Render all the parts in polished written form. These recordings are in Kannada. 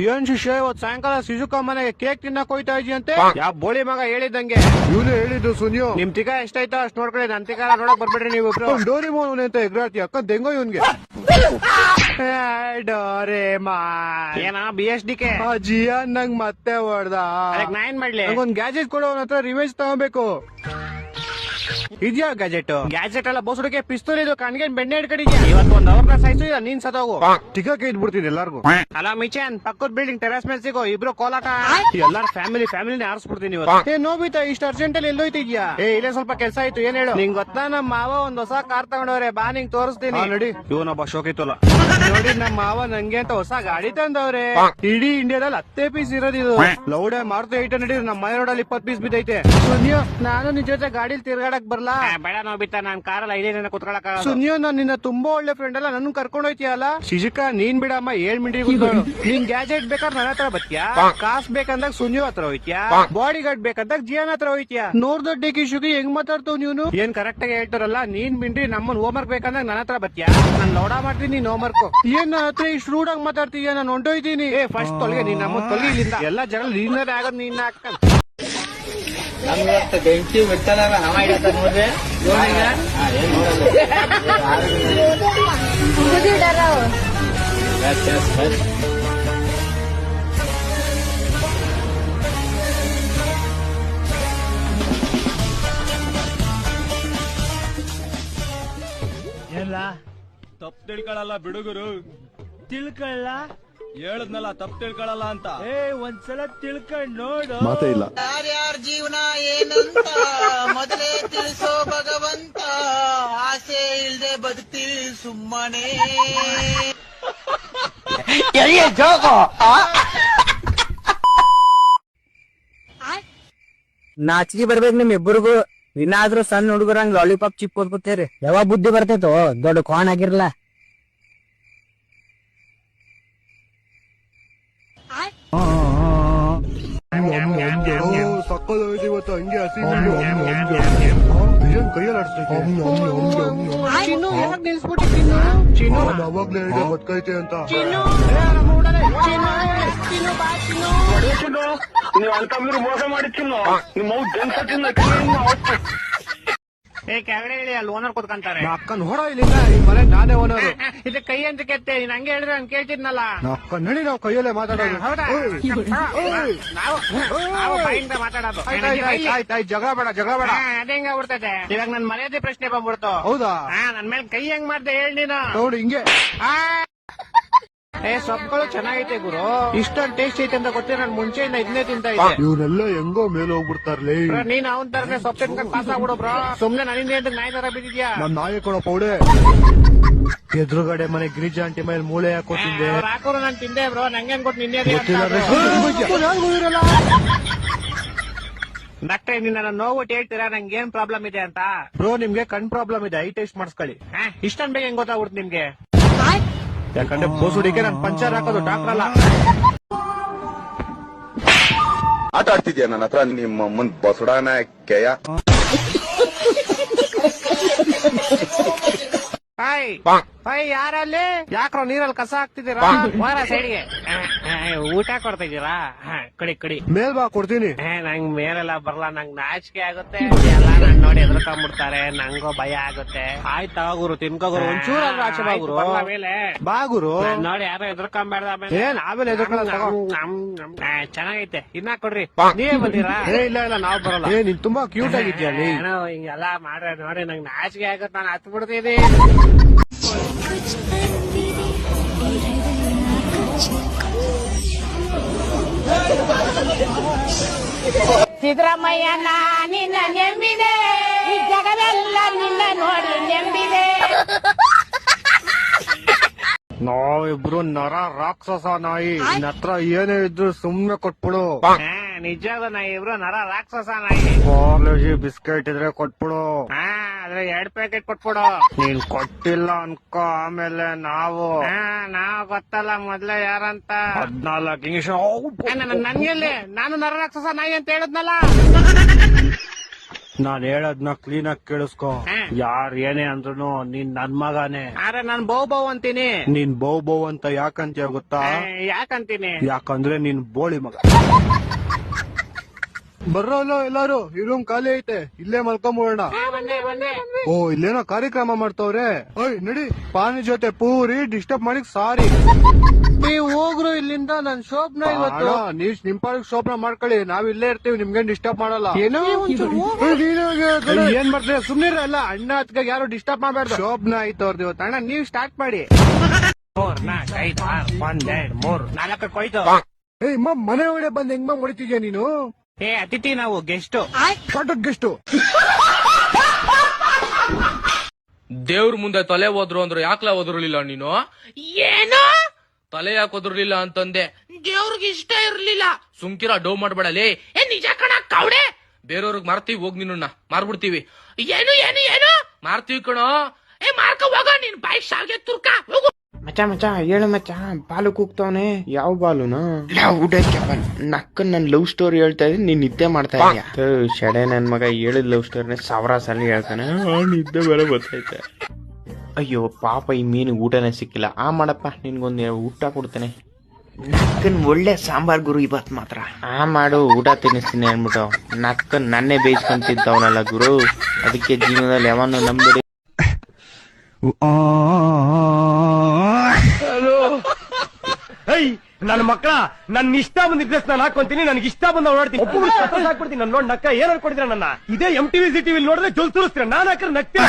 ಏನ್ ಶಿಷ್ಯ ಇವತ್ ಸಾಯಂಕಾಲ ಸಿಜುಕ ಮನೆಗೆ ಕೇಕ್ ತಿನ್ನಕ್ ಹೋಯ್ತಾ ಇದೆಯಂತೆ ಯಾವ ಬೋಳಿ ಮಗ ಹೇಳಿದಂಗೆ ಇವನು ಹೇಳಿದ್ದು ಸುನಿಯೋ. ನಿಮ್ ತಿಕ ಎಷ್ಟಾಯ್ತಾ ಅಷ್ಟ್ ನೋಡ್ಕೊಳ್ಳಿ ನನ್ ತಿಕ ನೋಡಕ್ ಬರ್ಬೇಡ್ರಿ ನೀವು ಡೋರಿಮೋನ್ ಅಂತ ಎಗ್ರಾಡ್ತಿ ಅಕ್ಕ ದೆಂಗೋ ಇವನ್ಗೆ. ಡೋರೇಮಾ ಏನ BSDK ಜಿಯಾನ್ ನಂಗ್ ಮತ್ತೆ ಹೊಡ್ದ. ನಾ ಏನ್ ಮಾಡ್ಲಿ? ಒಂದ್ ಗ್ಯಾಜೆಟ್ ಕೊಡೋ ಅವನ ಹತ್ರ ರಿವೆಂಜ್ ತಗೋಬೇಕು. ಇದ್ಯಾ ಗ್ಯಾಜೆಟ್ ಎಲ್ಲ ಬೋಸುಡಿಕೆ ಪಿಸ್ತೂಲ್ ಇದು ಕಣ್ಗೆ ಬೆಣ್ಣೆ ಹಿಡ್ಕಡಿದ್ಯಾ ಇವತ್ತು ಒಂದ್ ಅವ್ರನ್ನ ಸಾಯಿಸು ಇಲ್ಲ ನೀನ್ ಸದೋಗು ಟಿಕಕ್ಕೆ ಇದ್ಬಿಡ್ತೀನಿ ಎಲ್ಲಾರ್ಗು. ಅಲ್ಲ ಮಿಚನ್ ಪಕ್ಕದ ಬಿಲ್ಡಿಂಗ್ ಟೆರೆಸ್ ಮೇಲೆ ಸಿಗೋ ಇಬ್ರು ಕೋಲಾಟ ಎಲ್ಲಾರ ಫ್ಯಾಮಿಲಿನ ಆರಿಸ್ಬಿಡ್ತೀನಿ ಇವತ್ತು. ನೋಬಿತಾ ಇಷ್ಟ ಅರ್ಜೆಂಟ್ ಅಲ್ಲಿ ಎಲ್ಲೋಯ್ತಿದ್ಯಾ? ಇಲ್ಲೇ ಸ್ವಲ್ಪ ಕೆಲಸ ಆಯ್ತು ಏನ್ ಹೇಳು? ನಿಂಗ್ ಗೊತ್ತಾ ನಮ್ಮ ಮಾವ ಒಂದ್ ಹೊಸ ಕಾರ್ ತಗೊಂಡವ್ರೆ ಬಾ ನಿಂಗ್ ತೋರಿಸ್ತೀನಿ ನೋಡಿ. ಇವನೊಬ್ಬ ಶೋಕಿತುಲ್ಲ ನೋಡಿ ನಮ್ಮ ಮಾವ ನಂಗೆ ಅಂತ ಹೊಸ ಗಾಡಿ ತಂದವ್ರೆ. ಇಡೀ ಇಂಡಿಯಾದಲ್ಲಿ 10 ಪೀಸ್ ಇರೋದಿದು. ಲೌಡೆ ಮಾರುತಿ 800 ನಮ್ಮ ಮನೆ ರೋಡಲ್ಲಿ 20 ಪೀಸ್ ಬಿದ್ದೈತೆ. ಸುನಿಯೋ ನಾನು ನಿನ್ ಜೊತೆ ಗಾಡಿಲಿ ತಿರ್ಗಾಡಕ್ ಬರ್ಲಾ? ಬೇಡ ನೋಬಿತಾ ನಾನ್ ಕಾರಲ್ಲಿ 5 ಜನ ಕುತ್ಕೊಳಕ. ಸುನಿಯೋ ನಾನ್ ನಿನ್ನ ತುಂಬಾ ಒಳ್ಳೆ ಫ್ರೆಂಡ್ ಅಲ್ಲ ನನ್ ಕರ್ಕೊಂಡ್ ಹೋಯ್ತಿಯಲ್ಲ. ಶಿಶಿಕಾ ನೀನ್ ಬಿಡಮ್ಮ 7 ಮಿನಿಟ್ ನೀನ್ ಗ್ಯಾಜೆಟ್ ಬೇಕಾದ್ರೆ ನನ್ನ ಹತ್ರ ಬತ್ತೀಯಾ? ಕಾಸ್ ಬೇಕಂದಾಗ ಸುನಿಯೋ ಹತ್ರ ಹೋಯ್ತಿಯಾ? ಬಾಡಿ ಗಾರ್ಡ್ ಬೇಕಂದಾಗ ಜಿಯಾನ್ ಹತ್ರ ಹೋಯ್ತಿಯಾ? ನೋಡ್ದೊಡ್ಡೆ ಕಿಶುಗಿ ಹೆಂಗ್ ಮಾತಾಡ್ತಾವ್ ನೀನು? ಏನ್ ಕರೆಕ್ಟ್ ಆಗಿ ಹೇಳ್ತಾರಲ್ಲ ನೀನ್ ಬಿಂಡ್ರಿ ನಮ್ಮನ್ ಹೋಮ್ ವರ್ಕ್ ಬೇಕಂದಾಗ ನನ್ನ ಹತ್ರ ಬತ್ತೀಯಾ? ನಾನ್ ಲೌಡ ಮಾಡ್ತೀನಿ ನೀನ್ ಹೋಮ್ ವರ್ಕ್. ಏನ್ ನನ್ನ ಹತ್ರ ಇಷ್ಟು ರೂಡ್ ಆಗಿ ಮಾತಾಡ್ತೀಯ? ನಾನು ಹೊಂಟೋಯ್ತೀನಿ. ಫಸ್ಟ್ ತೊಲಗೆ ನೀನ್ ನಮ್ಮ ತೊಲಗಿ ಇಲ್ಲಿಂದ. ಎಲ್ಲ ಜಗಳ ನೀನೇ ಆಗೋದ್ ನೀನ್ ಹಾಕ. ನಮ್ಗೆ ಬೆಂಕಿ ಬಿಡ್ತಾರ ಹಮ ಇಡತ್ತ ನೋಡ್ರಿ ಎಲ್ಲ ತಪ್ಪು ತಿಳ್ಕೊಳಲ್ಲ ಬಿಡುಗರು. ತಿಳ್ಕೊಳ್ಳ ಹೇಳದ್ನಲ್ಲ ತಪ್ಪು ತಿಳ್ಕೊಳಲ್ಲ ಅಂತ. ಒಂದ್ಸಲ ತಿಳ್ಕೊಂಡ್ ನೋಡು. ಮಾತೇ ಇಲ್ಲ. ಯಾರ್ಯಾರ ಜೀವನ ಏನಂತ ಮೊದಲೇ ತಿಳಿಸೋ ಭಗವಂತ. ಆಸೆ ಇಲ್ದೆ ಬದುಕ್ತೀವಿ ಸುಮ್ಮನೆ. ನಾಚಿಕೆ ಬರ್ಬೇಕು ನಿಮ್ ಇಬ್ಬರಿಗೂ. ಇನ್ನಾದ್ರೂ ಸಣ್ಣ ಹುಡುಗರಂಗ್ ಲಾಲಿಪಾಪ್ ಚಿಪ್ ಓದ್ಕೊತೇರಿ. ಯಾವಾಗ ಬುದ್ಧಿ ಬರ್ತೈತೋ ದೊಡ್ಡ ಕೋಣ ಆಗಿರ್ಲ. ಸಕ್ಕದಾಗಿದೆ ಇವತ್ತು ಹಂಗೆ ಹಸಿ ಕೈಯಲ್ಲಿ ಆಡಿಸ್ತೈತೆ. ಅವಾಗ್ಲೇ ಹೇಳಿದೆ ಬದ್ಕೈತೆ ಅಂತ. ನೀವು ಅಂತಂದ್ರೆ ಮೋಸ ಮಾಡಿ ಚಿನ್ನು ನಿಮ್ಮ ಕೆಳಗಡೆ ಹೇಳಿ ಅಲ್ಲಿ ಓನರ್ ಕೂತ್ಕೊಂತಾರೆ. ಅಕ್ಕ ನೋಡ ಇಲ್ಲಿಂದ ಈ ಮನೆ ನಾನೇ ಓನರ್. ಇದು ಕೈ ಅಂತ ಕೆತ್ತೆ ನೀನ್ ಹಂಗೆ ಹೇಳಿದ್ರೆ ನಾನು ಕೇಳ್ತಿದ್ನಲ್ಲ. ಅಕ್ಕ ನಡಿ ನಾವು ಕೈಯಲ್ಲೇ ಮಾತಾಡೋದು. ಹೌದಾ? ನಾವು ಬಾಯಿಂದ ಮಾತಾಡೋದು. ಆಯ್ತಾಯ್ತು ಜಗಳ ಬೇಡ ಜಗಳ ಬೇಡ. ಅದೇ ಹೆಂಗ ಆಗ್ಬಿಡ್ತೈತೆ ಇವಾಗ ನನ್ ಮರ್ಯಾದೆ ಪ್ರಶ್ನೆ ಬಂದ್ಬಿಡ್ತು. ಹೌದಾ? ನನ್ ಮೇಲೆ ಕೈ ಹೆಂಗ್ ಮಾಡ್ದೆ ಹೇಳಿ ನೀನು. ನೋಡಿ ಹಿಂಗೆ ಸೊಪ್ಪುಗಳು ಚೆನ್ನಾಗೈತೆ ಗುರು. ಇಷ್ಟೊಂದು ಟೇಸ್ಟ್ ಐತೆ ಅಂತ ಗೊತ್ತೇ ನಾನು ಮುಂಚೆಯಿಂದ ಇದನ್ನೇ ತಿಂತ ಇದ್ದೆ. ಇವರೆಲ್ಲ ಹೆಂಗೋ ಮೇಲೆ ಹೋಗ್ಬಿಡ್ತಾರ್ಲೇ. ನೀನ್ ಅವನ್ ತರನೇ ಸೊಪ್ಪು ತಿನ್ಕೊಂಡು ಪಾಸ್ ಆಗ್ಬಿಡು ಬ್ರೋ. ಸುಮ್ನೆ ನನ್ನಿಂದ ನಾಯಿ ತರ ಬಿದ್ದಿದ್ಯಾ? ನನ್ ನಾಯಿ ಕೊಡೋ ಪೌಡೆ ಎದುರುಗಡೆ ಮನೆ ಗಿರಿಜಾ ಆಂಟಿ ಮೇಲೆ ಮೂಳೆ ಹಾಕೋತಿದ್ದೆ. ಹಾಕೋರು ನಾನು ತಿಂದೆ ಬ್ರೋ. ನಂಗೇನ್ ಕೊಟ್ಟು ನಿನ್ನೆ ಡಾಕ್ಟರ್ ನಿನ್ನ ನಾನು ನೋವು ಹೇಳ್ತೀರಾ ನಂಗೆ ಏನ್ ಪ್ರಾಬ್ಲಮ್ ಇದೆ ಅಂತ? ಬ್ರೋ ನಿಮ್ಗೆ ಕಣ್ ಪ್ರಾಬ್ಲಮ್ ಇದೆ, ಐ ಟೆಸ್ಟ್ ಮಾಡಿಸ್ಕೊಳ್ಳಿ. ಇಷ್ಟೊಂದ್ ಬೇಗ ಹೆಂಗ್ ಗೊತ್ತಾಗ್ಬಿಡ್ತು ನಿಮ್ಗೆ? ಯಾಕಂದ್ರೆ ಬೋಸುಡಿಕೆ ನಾನು ಪಂಚರ್ ಹಾಕೋದು ಡಾಕ್ಟರ್ ಅಲ್ಲ. ಆಟ ಆಡ್ತಿದ್ಯಾ ನನ್ನ ಹತ್ರ ನಿಮ್ಮ ಮುಂದ್ ಬಸುಡಾನ ಕೆಯ. ಯಾರಲ್ಲಿ ಯಾಕ್ರೋ ನೀರಲ್ಲಿ ಕಸ ಹಾಕ್ತಿದ್ದೀರಾ? ಸೈಡ್ಗೆ ಊಟ ಕೊಡ್ತಾ ಇದೀರಾ? ಕಡಿ ಕಡಿ ಮೇಲ್ ಬಾ ಕೊಡ್ತೀನಿ. ನಂಗ್ ಮೇಲೆಲ್ಲ ಬರಲ್ಲ. ನಂಗ್ ನಾಚಿಕೆ ಆಗುತ್ತೆ. ಎಲ್ಲ ನನ್ ನೋಡಿ ಎದ್ರಕೊಂಡ್ಬಿಡ್ತಾರೆ. ನಂಗೋ ಭಯ ಆಗುತ್ತೆ. ಆಯ್ತಾ ಗುರು ತಿನ್ಕೋಗುರು ಒಂಚೂರು ಆದ್ರೂ ಆಚೆ ಬಾಗುರು. ಆಮೇಲೆ ಬಾಗುರು ನೋಡಿ ಯಾರೋ ಎದ್ರಕೊಂಬೇಡ್ದ. ಏನ್ ಆಮೇಲೆ ಎದ್ರಕೊಳ್ಳ ಚೆನ್ನಾಗೈತೆ ಇನ್ನ ಕೊಡ್ರಿ. ನೀವೇ ಬಂದಿರಾ? ಇಲ್ಲ ಇಲ್ಲ ನಾವ್ ಬರಲ್ಲ. ನೀನ್ ತುಂಬಾ ಕ್ಯೂಟ್ ಆಗಿದ್ಯಾ ಅಲ್ಲಿ. ಹಿಂಗೆಲ್ಲ ಮಾಡ್ರೆ ನೋಡಿ ನಂಗ್ ನಾಚಿಕೆ ಆಗುತ್ತೆ. ನಾನು ಹತ್ ಬಿಡ್ತೀನಿ. ಸಿದ್ದರಾಮಯ್ಯನ ನಿನ್ನ ನೆಂಬಿದೆ, ಈ ಜಗವೆಲ್ಲ ನಿನ್ನ ನೋಡಿ ನೆಂಬಿದೆ. ನಾವಿಬ್ರು ನರ ರಾಕ್ಷಸ ನಾಯಿ. ನಿನ್ನ ಹತ್ರ ಏನೇ ಇದ್ರು ಸುಮ್ನೆ ಕೊಟ್ಬಿಡು. ನಿಜವಾದ ನಾಯಿ ಇಬ್ರು ನರ ರಾಕ್ಷಸ ನಾಯಿ. ಪಾರ್ಲೇಜಿ ಬಿಸ್ಕೆಟ್ ಇದ್ರೆ ಕೊಟ್ಬಿಡು. ಆದ್ರೆ 2 ಪ್ಯಾಕೆಟ್ ಕೊಟ್ಬಿಡು. ನೀನ್ ಕೊಟ್ಟಿಲ್ಲ ಅನ್ಕೋ ಆಮೇಲೆ ನಾವು ಗೊತ್ತಲ್ಲ ಮೊದ್ಲೇ ಯಾರಂತ. 14 ಇಂಜೆಕ್ಷನ್ ನನ್ಗೆಲ್ಲಿ ನಾನು ನರ ರಾಕ್ಷಸ ನಾಯಿ ಅಂತ ಹೇಳದ್ನಲ್ಲ. ನಾನ್ ಹೇಳದ್ನ ಕ್ಲೀನ್ ಆಗಿ ಕೇಳಿಸ್ಕೊ. ಯಾರ್ ಏನೇ ಅಂದ್ರೂ ನೀನ್ ನನ್ ಮಗನೇ. ಅರೆ ನಾನ್ ಬೌ ಅಂತೀನಿ. ನೀನ್ ಬೌ ಅಂತ ಯಾಕಂತೀಯ ಗೊತ್ತಾ? ಯಾಕಂತೀನಿ? ಯಾಕಂದ್ರೆ ನೀನ್ ಬೋಳಿ ಮಗ. ಬರ್ರಲ್ಲ ಎಲ್ಲಾರು, ಈ ರೂಮ್ ಖಾಲಿ ಐತೆ, ಇಲ್ಲೇ ಮಲ್ಕೊಂಬೋಣ. ಓ ಇಲ್ಲೇನೋ ಕಾರ್ಯಕ್ರಮ ಮಾಡ್ತವ್ರೆ. ಓಯ್ ನಡಿ, ಪಾನಿ ಜೊತೆ ಪೂರಿ ಡಿಸ್ಟರ್ಬ್ ಮಾಡಿಕ್ ಸಾರಿ. ನೀವ್ ಹೋಗ್ರು ಇಲ್ಲಿಂದ, ನನ್ ಶೋಭನ ಇವತ್ತು. ನೀವ್ ನಿಮ್ ಪಾಡಿಗೆ ಶೋಭನ ಮಾಡ್ಕೊಳ್ಳಿ, ನಾವ್ ಇಲ್ಲೇ ಇರ್ತೀವಿ, ನಿಮ್ಗೇನ್ ಡಿಸ್ಟರ್ಬ್ ಮಾಡಲ್ಲ. ಏನು ಏನ್ ಮಾಡ್ತೀರ ಸುಮ್ನಿರ. ಅಲ್ಲ ಅಣ್ಣ ಹತ್ಕ ಯಾರು ಡಿಸ್ಟರ್ಬ್ ಮಾಡ್ಬಾರ್ದು. ಶೋಭನ ಆಯ್ತು ಅವ್ರದ್ದು ಇವತ್ತು. ಅಣ್ಣ ನೀವ್ ಸ್ಟಾರ್ಟ್ ಮಾಡಿ. 4 4 5 6 1 2 3 4 ಹೋಯ್ತು. ಏಯ್ ಮನೆ ಒಳಗಡೆ ಬಂದ್ ಹೆಂಗ್ ಹೊಡಿತಿದ್ಯಾ ನೀನು? ಅತಿಥಿ ನಾವು ಗೆಸ್ಟ್. ಗೆಸ್ಟು. ದೇವ್ರ ಮುಂದೆ ತಲೆ ಹೋದ್ರು ಅಂದ್ರೆ ಯಾಕ್ಲ ಓದಿರ್ಲಿಲ್ಲ ನೀನು? ಏನೋ ತಲೆ ಯಾಕೆ ಓದಿರ್ಲಿಲ್ಲ ಅಂತಂದೆ. ದೇವ್ರಿಗೆ ಇಷ್ಟ ಇರ್ಲಿಲ್ಲ. ಸುಮ್ಕಿರ ಡೋ ಮಾಡ್ಬೇಡಲೇ. ನಿಜ ಕಣ ಕೌಡೆ. ಬೇರೆಯವ್ರಿಗೆ ಮಾರ್ತೀವಿ, ಹೋಗ್ ನಿನ್ನ ಮಾರ್ಬಿಡ್ತೀವಿ. ಏನು ಏನು ಏನು ಮಾರ್ತೀವಿ ಕಣೋ. ಮಾರ್ಕ ಹೋಗ, ನೀನ್ ಬಾಯಿ ಶಾವ್ಗೆ ತುರ್ಕ ಹೋಗು. ಮಚ್ಚ ಹೇಳು ಮಚ್ಚ, ಬಾಲು ಕೂಗ್ತವನೆ. ಯಾವ ಬಾಲುನ? ಉಡಕ್ಕೆ ನಕ್ಕ ನನ್ ಲವ್ ಸ್ಟೋರಿ ಹೇಳ್ತಾ ಇದ್ದೀನಿ, ನೀನ್ ನಿದ್ದೆ ಮಾಡ್ತಾ ಇದೀಯ. ಶಡೆ ನನ್ ಮಗ ಹೇಳಿದ್ ಲವ್ ಸ್ಟೋರಿನ 1000 ಸಲ ಹೇಳ್ತಾನೆ. ನಿದ್ದೆ ಬೇರೆ ಗೊತ್ತೈತೆ. ಅಯ್ಯೋ ಪಾಪ, ಈ ಮೀನಿಗೆ ಊಟನೇ ಸಿಕ್ಕಿಲ್ಲ. ಮಾಡಪ್ಪ, ನಿನ್ಗೊಂದು ಊಟ ಕೊಡ್ತೇನೆ. ನಕ್ಕನ್ ಒಳ್ಳೆ ಸಾಂಬಾರ್ ಗುರು ಇವತ್ ಮಾತ್ರ. ಮಾಡು, ಊಟ ತಿನ್ನಿಸ್ತೀನಿ ಅನ್ಬಿಟ್ಟು ನಕ್ಕನ್ ನನ್ನೇ ಬೇಯಿಸ್ಕೊಂತಿದ್ದವನಲ್ಲ ಗುರು. ಅದಕ್ಕೆ ಜೀವನದಲ್ಲಿ ಯಾವನ್ನೂ ನಂಬಿಡಿ. ನನ್ನ ಮಕ್ಕಳ, ನನ್ನ ಇಷ್ಟ ಬಂದ ಡ್ರೆಸ್ ನಾನು ಹಾಕೊಂತೀನಿ, ನನಗೆ ಇಷ್ಟ ಬಂದ ಓಡಾಡ್ತೀನಿ. ಹಾಕ್ಬಿಡ್ತೀನಿ. ನಾನು ನೋಡ್ ನಕ್ಕ ಏನ್ ಅನ್ಕೊಡ್ತೀರ ನನ್ನ? ಇದೇ MTV CTV ನೋಡಿದ್ರೆ ಜೊಲ್ ಸುರಿಸ್ತೀರ. ನಾನು ಹಾಕ್ರೆ ನಗ್ತೀರ.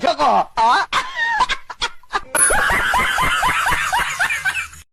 ಜೋಕೋ